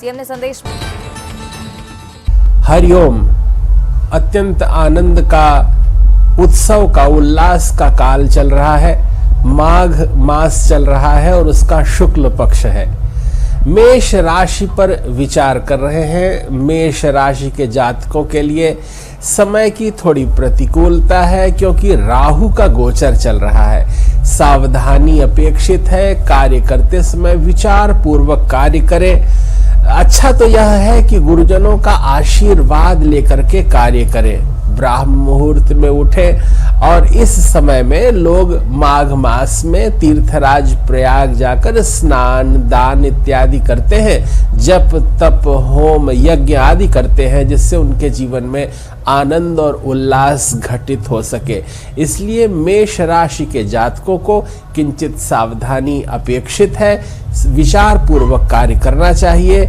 CM ने संदेश में। हरिओम। अत्यंत आनंद का, उत्सव का, उल्लास का काल चल रहा है। माघ मास चल रहा है और उसका शुक्ल पक्ष है। मेष राशि पर विचार कर रहे हैं। मेष राशि के जातकों के लिए समय की थोड़ी प्रतिकूलता है, क्योंकि राहु का गोचर चल रहा है। सावधानी अपेक्षित है। कार्य करते समय विचार पूर्वक कार्य करें। अच्छा तो यह है कि गुरुजनों का आशीर्वाद लेकर के कार्य करें। ब्राह्म मुहूर्त में उठे और इस समय में लोग माघ मास में तीर्थराज प्रयाग जाकर स्नान दान इत्यादि करते हैं। जप तप होम यज्ञ आदि करते हैं, जिससे उनके जीवन में आनंद और उल्लास घटित हो सके। इसलिए मेष राशि के जातकों को किंचित सावधानी अपेक्षित है। विचार पूर्वक कार्य करना चाहिए।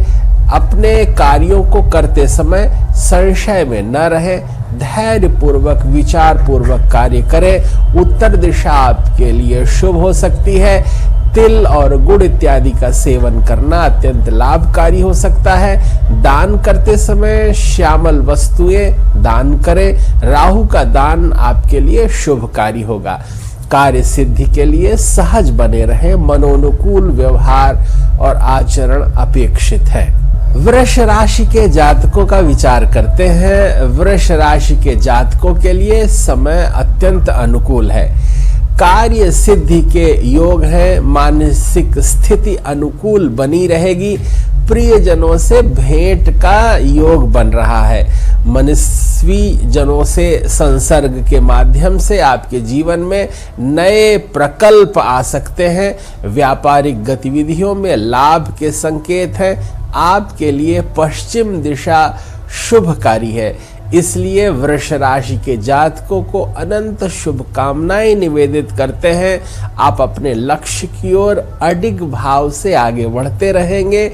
अपने कार्यों को करते समय संशय में न रहे, धैर्य पूर्वक विचार पूर्वक कार्य करें। उत्तर दिशा आपके लिए शुभ हो सकती है। तिल और गुड़ इत्यादि का सेवन करना अत्यंत लाभकारी हो सकता है। दान करते समय श्यामल वस्तुएं दान करें। राहु का दान आपके लिए शुभकारी होगा। कार्य सिद्धि के लिए सहज बने रहें। मनोनुकूल व्यवहार और आचरण अपेक्षित है। वृष राशि के जातकों का विचार करते हैं। वृष राशि के जातकों के लिए समय अत्यंत अनुकूल है। कार्य सिद्धि के योग है। मानसिक स्थिति अनुकूल बनी रहेगी। प्रियजनों से भेंट का योग बन रहा है। मनस्वी जनों से संसर्ग के माध्यम से आपके जीवन में नए प्रकल्प आ सकते हैं। व्यापारिक गतिविधियों में लाभ के संकेत हैं। आपके लिए पश्चिम दिशा शुभकारी है। इसलिए वृष राशि के जातकों को अनंत शुभकामनाएं निवेदित करते हैं। आप अपने लक्ष्य की ओर अडिग भाव से आगे बढ़ते रहेंगे।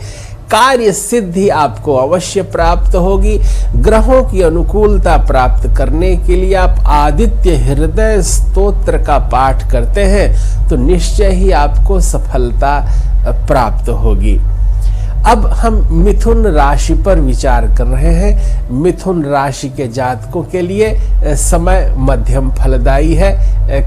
कार्य सिद्धि आपको अवश्य प्राप्त होगी। ग्रहों की अनुकूलता प्राप्त करने के लिए आप आदित्य हृदय स्तोत्र का पाठ करते हैं तो निश्चय ही आपको सफलता प्राप्त होगी। अब हम मिथुन राशि पर विचार कर रहे हैं। मिथुन राशि के जातकों के लिए समय मध्यम फलदायी है।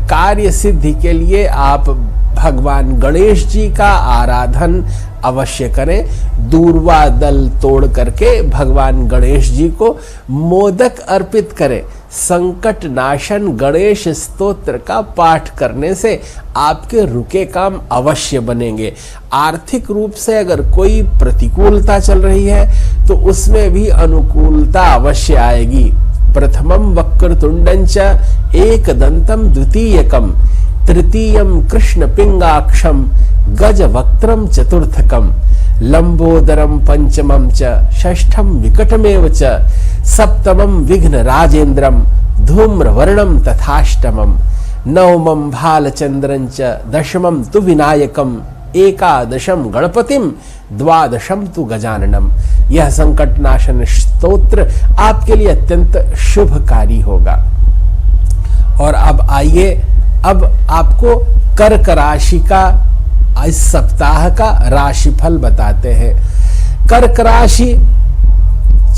कार्य सिद्धि के लिए आप भगवान गणेश जी का आराधन अवश्य करें। दूर्वा दल तोड़ करके भगवान गणेश जी को मोदक अर्पित करें। संकट नाशन गणेश स्तोत्र का पाठ करने से आपके रुके काम अवश्य बनेंगे। आर्थिक रूप से अगर कोई प्रतिकूलता चल रही है तो उसमें भी अनुकूलता अवश्य आएगी। प्रथमम वक्रतुंडं च एकदंतम द्वितीयकम तृतीयम कृष्ण पिंगाक्षम गजवक्त्रम चतुर्थकम लंबोदरम पंचमम च षष्ठम विकटमेव च सप्तमम विघ्न राजेंद्रम धूम्रवर्णम तथाष्टमम नवमम भालचंद्रं च दशमम तु विनायकम एकादशम गणपतिम द्वादशम तु गजाननम। यह संकट नाशन स्तोत्र आपके लिए अत्यंत शुभकारी होगा। और अब आइए, अब आपको कर्क राशि का इस सप्ताह का राशिफल बताते हैं। कर्क राशि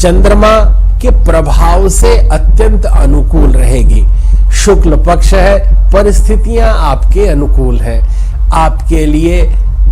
चंद्रमा के प्रभाव से अत्यंत अनुकूल रहेगी। शुक्ल पक्ष है। परिस्थितियां आपके अनुकूल हैं। आपके लिए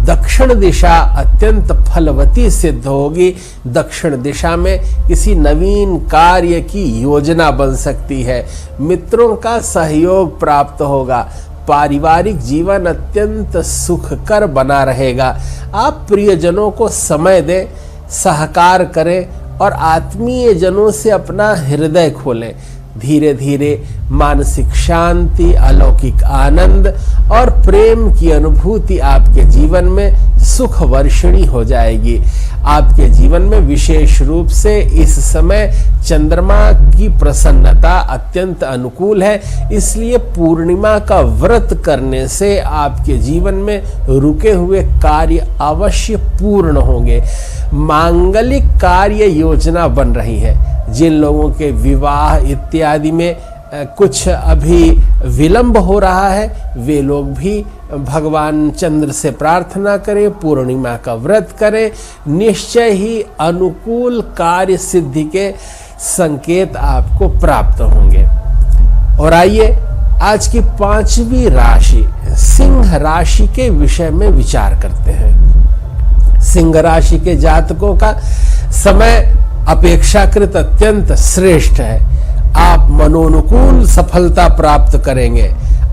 दक्षिण दिशा अत्यंत फलवती सिद्ध होगी। दक्षिण दिशा में किसी नवीन कार्य की योजना बन सकती है। मित्रों का सहयोग प्राप्त होगा। पारिवारिक जीवन अत्यंत सुखकर बना रहेगा। आप प्रियजनों को समय दें, सहकार करें और आत्मीय जनों से अपना हृदय खोलें। धीरे धीरे मानसिक शांति, अलौकिक आनंद और प्रेम की अनुभूति आपके जीवन में सुख वर्षिणी हो जाएगी। आपके जीवन में विशेष रूप से इस समय चंद्रमा की प्रसन्नता अत्यंत अनुकूल है। इसलिए पूर्णिमा का व्रत करने से आपके जीवन में रुके हुए कार्य अवश्य पूर्ण होंगे। मांगलिक कार्य योजना बन रही है। जिन लोगों के विवाह इत्यादि में कुछ अभी विलंब हो रहा है, वे लोग भी भगवान चंद्र से प्रार्थना करें, पूर्णिमा का व्रत करें, निश्चय ही अनुकूल कार्य सिद्धि के संकेत आपको प्राप्त होंगे। और आइए आज की 5वीं राशि सिंह राशि के विषय में विचार करते हैं। सिंह राशि के जातकों का समय अपेक्षाकृत अत्यंत श्रेष्ठ है। आप मनोनुकूल सफलता प्राप्त करेंगे।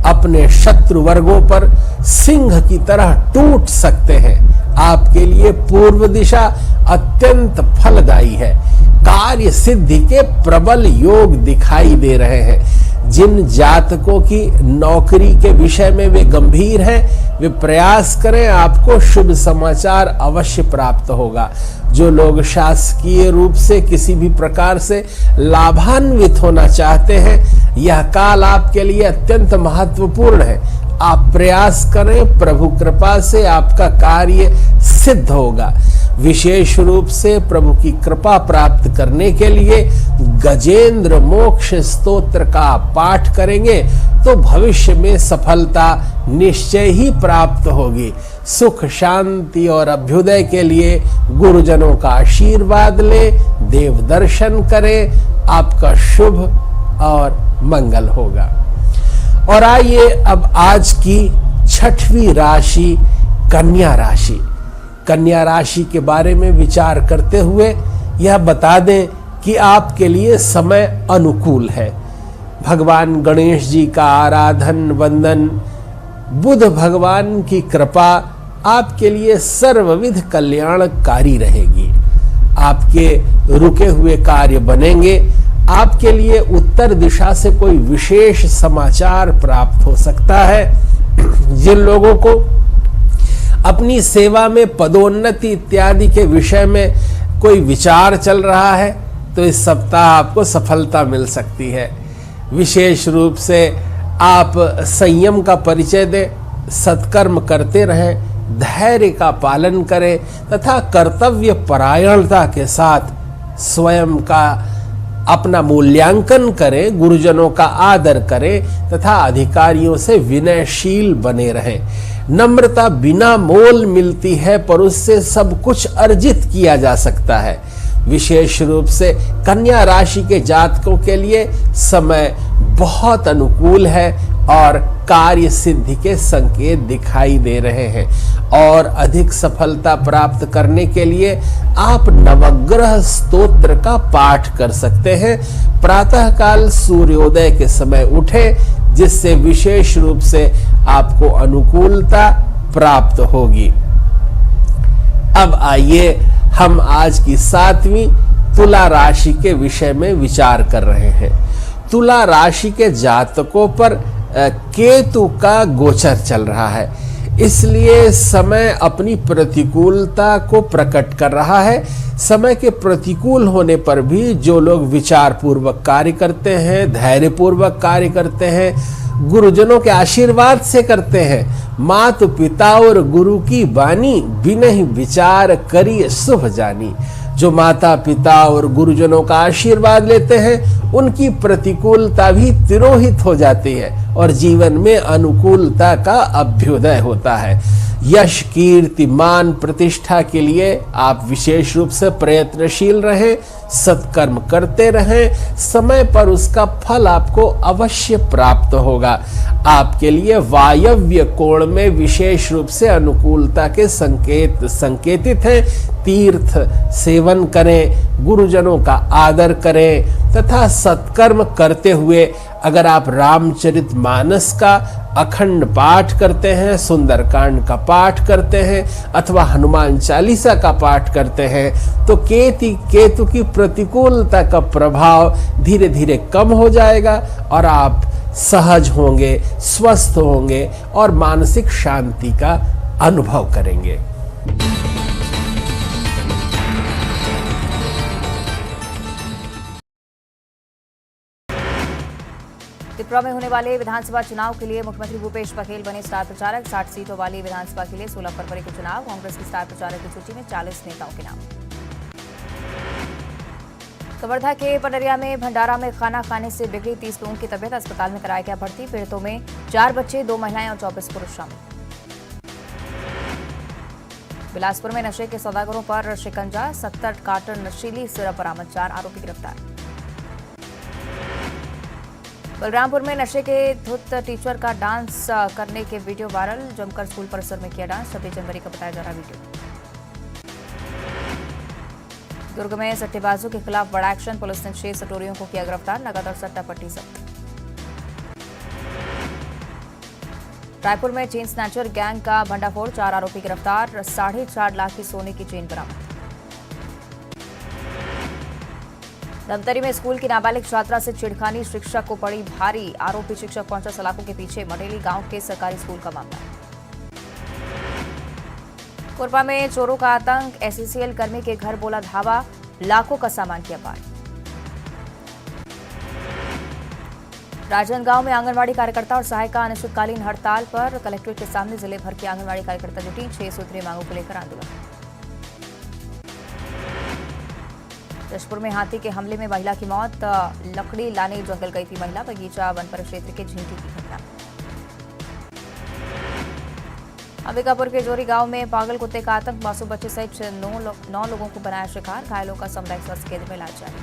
अपने शत्रु वर्गों पर सिंह की तरह टूट सकते हैं। आपके लिए पूर्व दिशा अत्यंत फलदायी है। कार्य सिद्धि के प्रबल योग दिखाई दे रहे हैं। जिन जातकों की नौकरी के विषय में वे गंभीर हैं, वे प्रयास करें, आपको शुभ समाचार अवश्य प्राप्त होगा। जो लोग शासकीय रूप से किसी भी प्रकार से लाभान्वित होना चाहते हैं, यह काल आपके लिए अत्यंत महत्वपूर्ण है। आप प्रयास करें, प्रभु कृपा से आपका कार्य सिद्ध होगा। विशेष रूप से प्रभु की कृपा प्राप्त करने के लिए गजेंद्र मोक्ष स्तोत्र का पाठ करेंगे तो भविष्य में सफलता निश्चय ही प्राप्त होगी। सुख शांति और अभ्युदय के लिए गुरुजनों का आशीर्वाद लें, देव दर्शन करें, आपका शुभ और मंगल होगा। और आइए अब आज की 6वीं राशि कन्या राशि। कन्या राशि के बारे में विचार करते हुए यह बता दें कि आपके लिए समय अनुकूल है। भगवान गणेश जी का आराधन वंदन, बुध भगवान की कृपा आपके लिए सर्वविध कल्याणकारी रहेगी। आपके रुके हुए कार्य बनेंगे। आपके लिए उत्तर दिशा से कोई विशेष समाचार प्राप्त हो सकता है। जिन लोगों को अपनी सेवा में पदोन्नति इत्यादि के विषय में कोई विचार चल रहा है, तो इस सप्ताह आपको सफलता मिल सकती है। विशेष रूप से आप संयम का परिचय दें, सत्कर्म करते रहें, धैर्य का पालन करें तथा कर्तव्य परायणता के साथ स्वयं का अपना मूल्यांकन करें, गुरुजनों का आदर करें तथा अधिकारियों से विनयशील बने रहें। नम्रता बिना मोल मिलती है, पर उससे सब कुछ अर्जित किया जा सकता है। विशेष रूप से कन्या राशि के जातकों के लिए समय बहुत अनुकूल है और कार्य सिद्धि के संकेत दिखाई दे रहे हैं। और अधिक सफलता प्राप्त करने के लिए आप नवग्रह स्तोत्र का पाठ कर सकते हैं। प्रातःकाल सूर्योदय के समय उठें, जिससे विशेष रूप से आपको अनुकूलता प्राप्त होगी। अब आइए हम आज की 7वीं तुला राशि के विषय में विचार कर रहे हैं। तुला राशि के जातकों पर केतु का गोचर चल रहा है, इसलिए समय अपनी प्रतिकूलता को प्रकट कर रहा है। समय के प्रतिकूल होने पर भी जो लोग विचार पूर्वक कार्य करते हैं, धैर्य पूर्वक कार्य करते हैं, गुरुजनों के आशीर्वाद से करते हैं, माता पिता और गुरु की बानी बिनहि विचार करिए शुभ जानी। जो माता पिता और गुरुजनों का आशीर्वाद लेते हैं, उनकी प्रतिकूलता भी तिरोहित हो जाती है और जीवन में अनुकूलता का अभ्युदय होता है। यश कीर्ति मान प्रतिष्ठा के लिए आप विशेष रूप से प्रयत्नशील रहें, सत्कर्म करते रहें, समय पर उसका फल आपको अवश्य प्राप्त होगा। आपके लिए वायव्य कोण में विशेष रूप से अनुकूलता के संकेतित हैं। तीर्थ सेवन करें, गुरुजनों का आदर करें तथा सत्कर्म करते हुए अगर आप रामचरितमानस का अखंड पाठ करते हैं, सुंदरकांड का पाठ करते हैं अथवा हनुमान चालीसा का पाठ करते हैं, तो केतु की प्रतिकूलता का प्रभाव धीरे धीरे कम हो जाएगा और आप सहज होंगे, स्वस्थ होंगे और मानसिक शांति का अनुभव करेंगे। त्रिपुरा में होने वाले विधानसभा चुनाव के लिए मुख्यमंत्री भूपेश बघेल बने स्टार प्रचारक। 60 सीटों वाली विधानसभा के लिए 16 फरवरी को चुनाव। कांग्रेस की स्टार प्रचारक की सूची में 40 नेताओं के नाम। कवर्धा के पडरिया में भंडारा में खाना खाने से बिगड़ी 30 लोगों की तबीयत, अस्पताल में कराया गया भर्ती। पीड़ितों में 4 बच्चे, 2 महिलाएं और 24 पुरुष शामिल। बिलासपुर में नशे के सौदागरों पर शिकंजा, 70 कार्टन नशीली सिरप बरामद, 4 आरोपी गिरफ्तार। बलरामपुर में नशे के धुत टीचर का डांस करने के वीडियो वायरल, जमकर स्कूल परिसर में किया डांस, 26 जनवरी का बताया जा रहा वीडियो। दुर्ग में सट्टेबाजों के खिलाफ बड़ा एक्शन, पुलिस ने 6 सटोरियों को किया गिरफ्तार, नकद और सट्टा पट्टी जब्त। रायपुर में चेन स्नैचर गैंग का भंडाफोड़, 4 आरोपी गिरफ्तार, 4.5 लाख की सोने की चेन बरामद। धमतरी में स्कूल की नाबालिग छात्रा से छिड़खानी, शिक्षक को पड़ी भारी, आरोपी शिक्षक पहुंचा सलाखों के पीछे, मटेली गांव के सरकारी स्कूल का मामला। कोरबा में चोरों का आतंक, एससीएल कर्मी के घर बोला धावा, लाखों का सामान किया पार। राजनांदगांव में आंगनवाड़ी कार्यकर्ता और सहायिका अनिश्चितकालीन हड़ताल पर, कलेक्ट्रेट के सामने जिले भर के आंगनवाड़ी कार्यकर्ता जुटी, 6 सूत्रीय मांगों को लेकर आंदोलन। जशपुर में हाथी के हमले में महिला की मौत, लकड़ी लाने जंगल गई थी महिला, बगीचा वन परिक्षेत्र के झिंकी की घटना। अंबिकापुर के जोरी गांव में पागल कुत्ते का आतंक, मासूम बच्चे सहित 9 लोगों को बनाया शिकार, घायलों का सामुदायिक स्वास्थ्य केंद्र में इलाज जारी।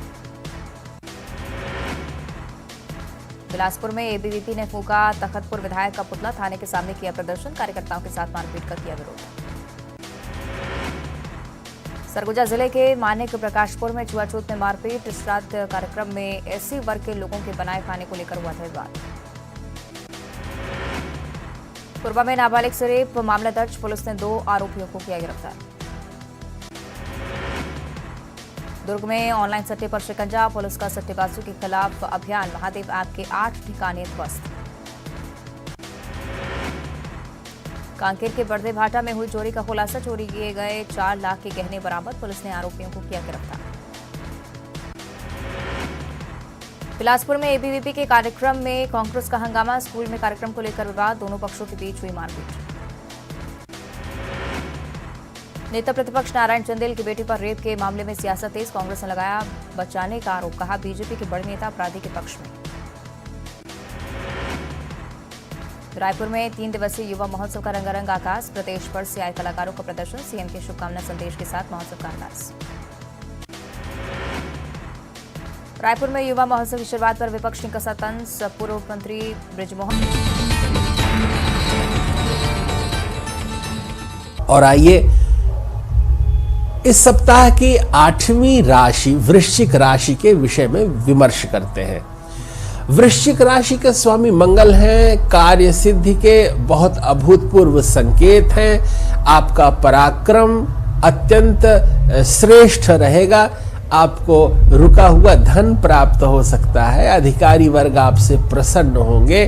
बिलासपुर में एबीवीपी ने फूंका तखतपुर विधायक का पुतला, थाने के सामने किया प्रदर्शन, कार्यकर्ताओं के साथ मारपीट का किया विरोध। सरगुजा जिले के मानिक प्रकाशपुर में छुआछूत में मारपीट, श्राद्ध कार्यक्रम में एससी वर्ग के लोगों के बनाए खाने को लेकर हुआ था विवाद। कोरबा में नाबालिग से रेप मामला दर्ज, पुलिस ने 2 आरोपियों को किया गिरफ्तार। दुर्ग में ऑनलाइन सट्टे पर शिकंजा, पुलिस का सट्टेबाजों के खिलाफ अभियान, महादेव ऐप के 8 ठिकाने ध्वस्त। कांकेर के बड़दे भाटा में हुई चोरी का खुलासा, चोरी किए गए 4 लाख के गहने बरामद, पुलिस ने आरोपियों को किया गिरफ्तार। बिलासपुर में एबीवीपी के कार्यक्रम में कांग्रेस का हंगामा, स्कूल में कार्यक्रम को लेकर विवाद, दोनों पक्षों के बीच हुई मारपीट। नेता प्रतिपक्ष नारायण चंदेल की बेटी पर रेप के मामले में सियासत तेज, कांग्रेस ने लगाया बचाने का आरोप, कहा बीजेपी के बड़े नेता अपराधी के पक्ष में। रायपुर में 3 दिवसीय युवा महोत्सव का रंगारंग आगाज, प्रदेश भर से आए कलाकारों का प्रदर्शन, सीएम के शुभकामना संदेश के साथ महोत्सव का आगाज। रायपुर में युवा महोत्सव की शुरुआत पर विपक्ष ने कसा तंज, पूर्व मंत्री बृजमोहन। और आइए इस सप्ताह की 8वीं राशि वृश्चिक राशि के विषय में विमर्श करते हैं। वृश्चिक राशि के स्वामी मंगल हैं, कार्य सिद्धि के बहुत अभूतपूर्व संकेत हैं, आपका पराक्रम अत्यंत श्रेष्ठ रहेगा, आपको रुका हुआ धन प्राप्त हो सकता है, अधिकारी वर्ग आपसे प्रसन्न होंगे,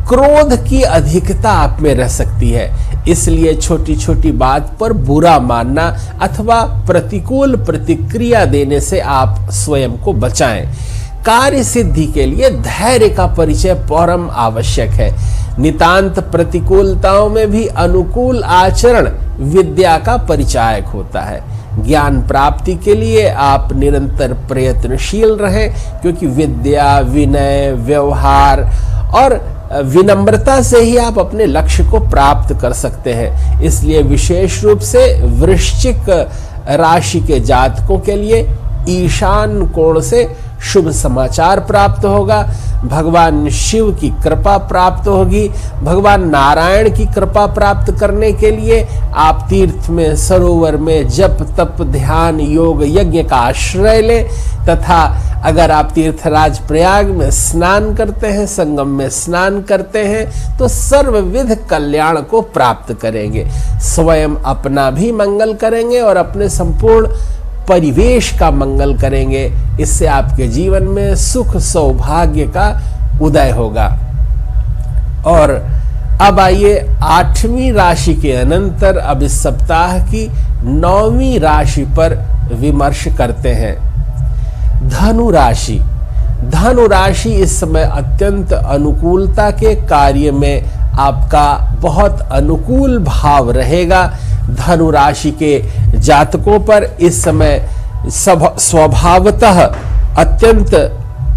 क्रोध की अधिकता आप में रह सकती है, इसलिए छोटी छोटी बात पर बुरा मानना अथवा प्रतिकूल प्रतिक्रिया देने से आप स्वयं को बचाएं। कार्य सिद्धि के लिए धैर्य का परिचय परम आवश्यक है। नितांत प्रतिकूलताओं में भी अनुकूल आचरण विद्या का परिचायक होता है। ज्ञान प्राप्ति के लिए आप निरंतर प्रयत्नशील रहें, क्योंकि विद्या, विनय, व्यवहार और विनम्रता से ही आप अपने लक्ष्य को प्राप्त कर सकते हैं। इसलिए विशेष रूप से वृश्चिक राशि के जातकों के लिए ईशान कोण से शुभ समाचार प्राप्त होगा, भगवान शिव की कृपा प्राप्त होगी। भगवान नारायण की कृपा प्राप्त करने के लिए आप तीर्थ में, सरोवर में जप तप ध्यान योग यज्ञ का आश्रय लें, तथा अगर आप तीर्थराज प्रयाग में स्नान करते हैं, संगम में स्नान करते हैं, तो सर्वविध कल्याण को प्राप्त करेंगे। स्वयं अपना भी मंगल करेंगे और अपने संपूर्ण परिवेश का मंगल करेंगे। इससे आपके जीवन में सुख सौभाग्य का उदय होगा। और अब आइए 8वीं राशि के अनंतर अब इस सप्ताह की 9वीं राशि पर विमर्श करते हैं। धनु राशि। धनु राशि इस समय अत्यंत अनुकूलता के कार्य में आपका बहुत अनुकूल भाव रहेगा। धनु राशि के जातकों पर इस समय स्वभावतः अत्यंत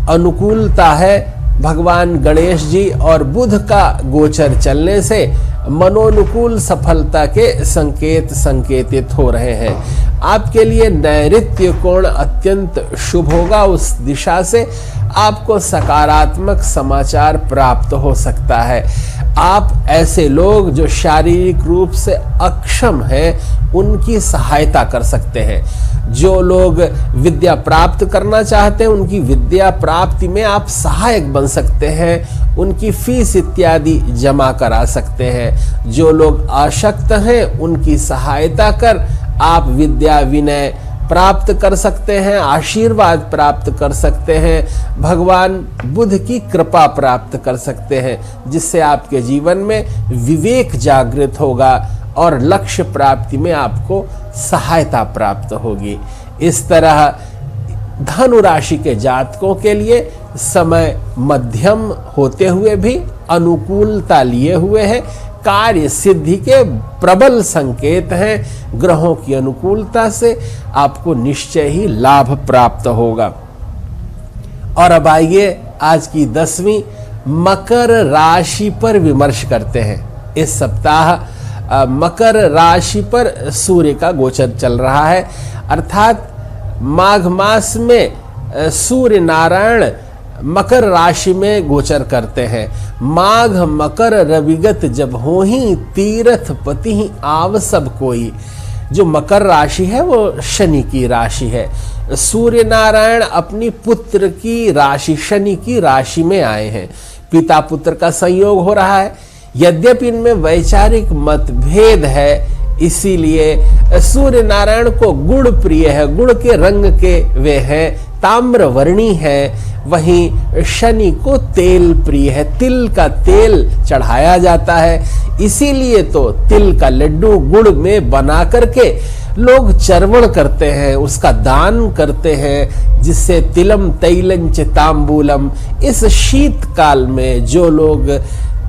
अनुकूलता है। भगवान गणेश जी और बुध का गोचर चलने से मनोनुकूल सफलता के संकेत संकेतित हो रहे हैं। आपके लिए नैऋत्य कोण अत्यंत शुभ होगा। उस दिशा से आपको सकारात्मक समाचार प्राप्त हो सकता है। आप ऐसे लोग जो शारीरिक रूप से अक्षम हैं उनकी सहायता कर सकते हैं। जो लोग विद्या प्राप्त करना चाहते हैं उनकी विद्या प्राप्ति में आप सहायक बन सकते हैं। उनकी फीस इत्यादि जमा करा सकते हैं। जो लोग आसक्त हैं उनकी सहायता कर आप विद्या विनय प्राप्त कर सकते हैं, आशीर्वाद प्राप्त कर सकते हैं, भगवान बुध की कृपा प्राप्त कर सकते हैं, जिससे आपके जीवन में विवेक जागृत होगा और लक्ष्य प्राप्ति में आपको सहायता प्राप्त होगी। इस तरह धनु राशि के जातकों के लिए समय मध्यम होते हुए भी अनुकूलता लिए हुए है। कार्य सिद्धि के प्रबल संकेत हैं। ग्रहों की अनुकूलता से आपको निश्चय ही लाभ प्राप्त होगा। और अब आइए आज की 10वीं मकर राशि पर विमर्श करते हैं। इस सप्ताह मकर राशि पर सूर्य का गोचर चल रहा है, अर्थात माघ मास में सूर्य नारायण मकर राशि में गोचर करते हैं। माघ मकर रविगत जब हो ही तीर्थ पति ही आव सब कोई। जो मकर राशि है वो शनि की राशि है। सूर्य नारायण अपनी पुत्र की राशि शनि की राशि में आए हैं। पिता पुत्र का संयोग हो रहा है। यद्यपि इनमें वैचारिक मतभेद है, इसीलिए सूर्य नारायण को गुड़ प्रिय है, गुड़ के रंग के वे हैं, ताम्रवर्णी है। वहीं शनि को तेल प्रिय है, तिल का तेल चढ़ाया जाता है। इसीलिए तो तिल का लड्डू गुड़ में बना करके लोग चर्वण करते हैं, उसका दान करते हैं, जिससे तिलम तैलंच तांबूलम। इस शीतकाल में जो लोग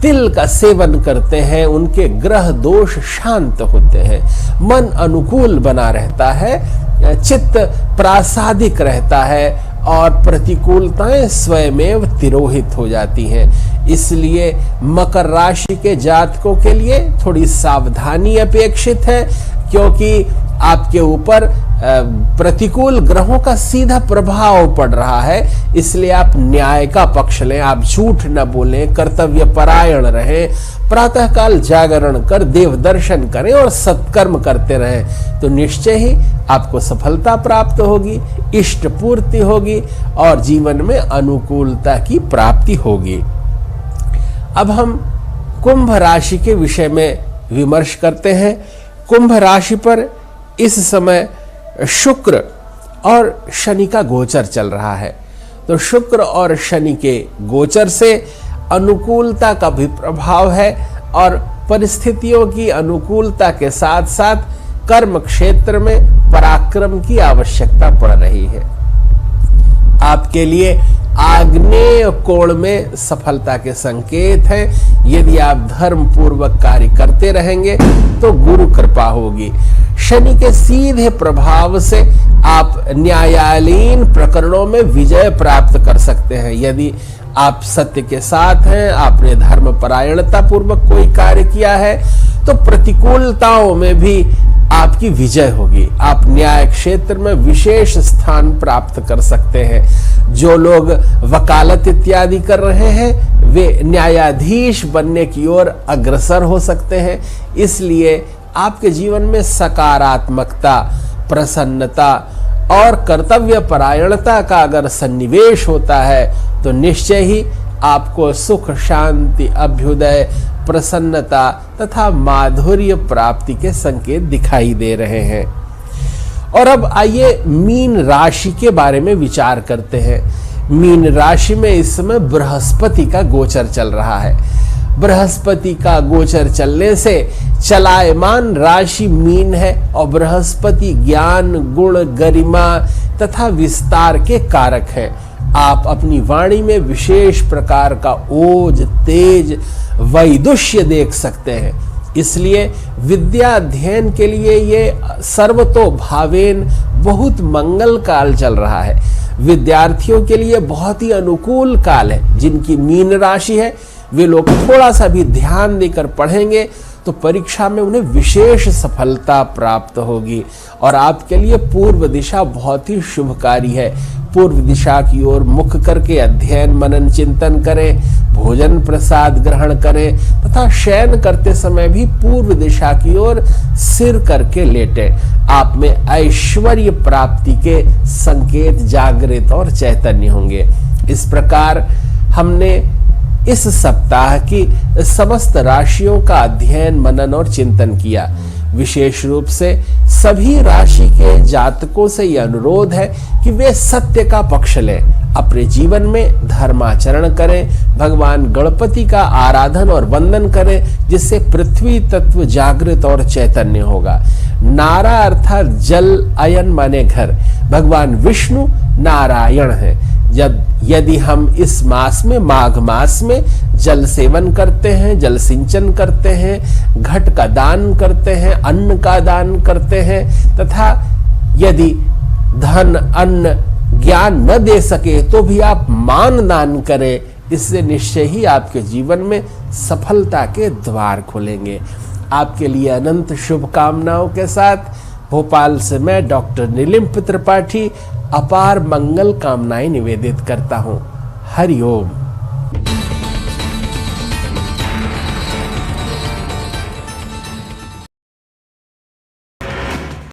तिल का सेवन करते हैं उनके ग्रह दोष शांत होते हैं, मन अनुकूल बना रहता है, चित्त प्रासादिक रहता है और प्रतिकूलताएं स्वयमेव तिरोहित हो जाती हैं। इसलिए मकर राशि के जातकों के लिए थोड़ी सावधानी अपेक्षित है, क्योंकि आपके ऊपर प्रतिकूल ग्रहों का सीधा प्रभाव पड़ रहा है। इसलिए आप न्याय का पक्ष लें, आप झूठ न बोलें, कर्तव्य परायण रहें, प्रातःकाल जागरण कर देव दर्शन करें और सत्कर्म करते रहें, तो निश्चय ही आपको सफलता प्राप्त होगी, इष्ट पूर्ति होगी और जीवन में अनुकूलता की प्राप्ति होगी। अब हम कुंभ राशि के विषय में विमर्श करते हैं। कुंभ राशि पर इस समय शुक्र और शनि का गोचर चल रहा है। तो शुक्र और शनि के गोचर से अनुकूलता का भी प्रभाव है और परिस्थितियों की अनुकूलता के साथ साथ कर्म क्षेत्र में पराक्रम की आवश्यकता पड़ रही है। आपके लिए आग्नेय कोण में सफलता के संकेत हैं। यदि आप धर्म पूर्वक कार्य करते रहेंगे तो गुरु कृपा होगी। शनि के सीधे प्रभाव से आप न्यायालयीन प्रकरणों में विजय प्राप्त कर सकते हैं। यदि आप सत्य के साथ हैं, आपने धर्म परायणता पूर्वक कोई कार्य किया है, तो प्रतिकूलताओं में भी आपकी विजय होगी। आप न्याय क्षेत्र में विशेष स्थान प्राप्त कर सकते हैं। जो लोग वकालत इत्यादि कर रहे हैं वे न्यायाधीश बनने की ओर अग्रसर हो सकते हैं। इसलिए आपके जीवन में सकारात्मकता, प्रसन्नता और कर्तव्य परायणता का अगर सन्निवेश होता है तो निश्चय ही आपको सुख, शांति, अभ्युदय, प्रसन्नता तथा माधुर्य प्राप्ति के संकेत दिखाई दे रहे हैं। और अब आइए मीन राशि के बारे में विचार करते हैं। मीन राशि में इस समय बृहस्पति का गोचर चल रहा है। बृहस्पति का गोचर चलने से चलायमान राशि मीन है और बृहस्पति ज्ञान, गुण, गरिमा तथा विस्तार के कारक हैं। आप अपनी वाणी में विशेष प्रकार का ओज, तेज, वैदुष्य देख सकते हैं। इसलिए विद्या अध्ययन के लिए ये सर्वतो भावेन बहुत मंगल काल चल रहा है। विद्यार्थियों के लिए बहुत ही अनुकूल काल है। जिनकी मीन राशि है वे लोग थोड़ा सा भी ध्यान देकर पढ़ेंगे तो परीक्षा में उन्हें विशेष सफलता प्राप्त होगी। और आपके लिए पूर्व दिशा बहुत ही शुभकारी है। पूर्व दिशा की ओर मुख करके अध्ययन मनन चिंतन करें, भोजन प्रसाद ग्रहण करें तथा शयन करते समय भी पूर्व दिशा की ओर सिर करके लेटें। आप में ऐश्वर्य प्राप्ति के संकेत जागृत और चैतन्य होंगे। इस प्रकार हमने इस सप्ताह की समस्त राशियों का अध्ययन मनन और चिंतन किया। विशेष रूप से सभी राशि के जातकों से यह अनुरोध है कि वे सत्य का पक्ष लें, अपने जीवन में धर्माचरण करें, भगवान गणपति का आराधन और वंदन करें, जिससे पृथ्वी तत्व जागृत और चैतन्य होगा। नारा अर्थात जल, अयन माने घर। भगवान विष्णु नारायण है। यदि हम इस मास में, माघ मास में जल सेवन करते हैं, जल सिंचन करते हैं, घट का दान करते हैं, अन्न का दान करते हैं तथा यदि धन अन्न ज्ञान न दे सके तो भी आप मान दान करें, इससे निश्चय ही आपके जीवन में सफलता के द्वार खुलेंगे। आपके लिए अनंत शुभकामनाओं के साथ भोपाल से मैं डॉक्टर नीलिम्प त्रिपाठी अपार मंगल कामनाएं निवेदित करता हूं। हरि ओम।